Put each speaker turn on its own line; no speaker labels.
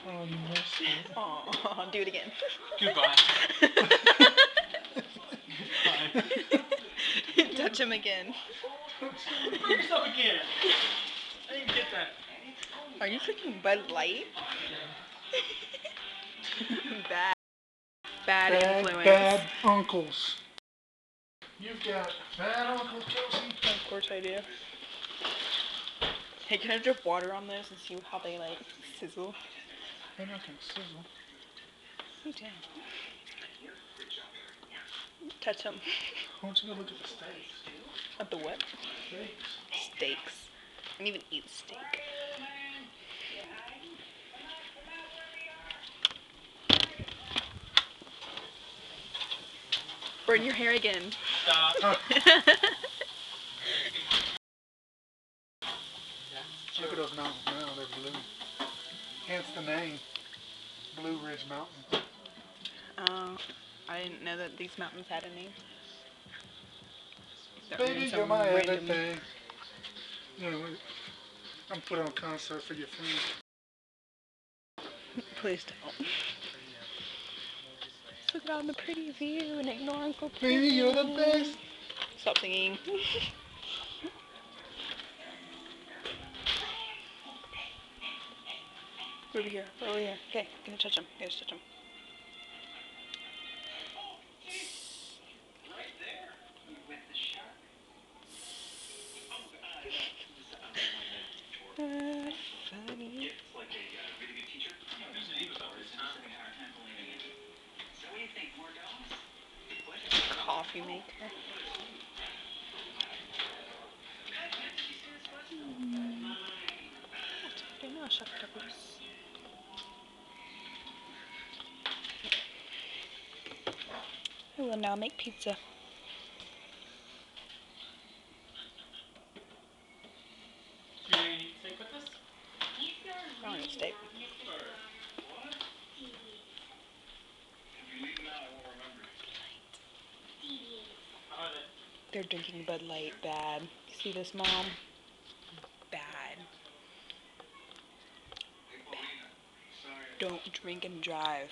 Oh, you missed it.
Oh, do it again.
Goodbye.
Touch him again.
Bring yourself again. I didn't get that.
Are you freaking Bud Light? Bad. Bad influence.
Bad uncles. You've got bad uncles, Kelsey.
Of course I do. Hey, can I drip water on this and see how they like sizzle?
They're not gonna sizzle.
You can. Touch them.
Why don't you go look at the steaks?
At the what?
Steaks.
Steaks. I don't even eat steak. Burn your hair again.
Stop. Look at those mountains now, they're blue. Hence the name, Blue Ridge Mountain.
Oh, I didn't know that these mountains had a name.
Baby, you're my everything. You know, I'm putting on a concert for your friends.
Please don't. Just look out on the pretty view and ignore Uncle Pooh.
Baby, you're the best.
Stop singing. Over here, over here. Okay, gonna touch him. Gonna touch him. Funny. Coffee maker. Okay, now shut up. I will now make pizza.
Do you eat steak with this?
I don't eat steak. They're drinking Bud Light. Bad. See this, Mom? Bad. Bad. Don't drink and drive.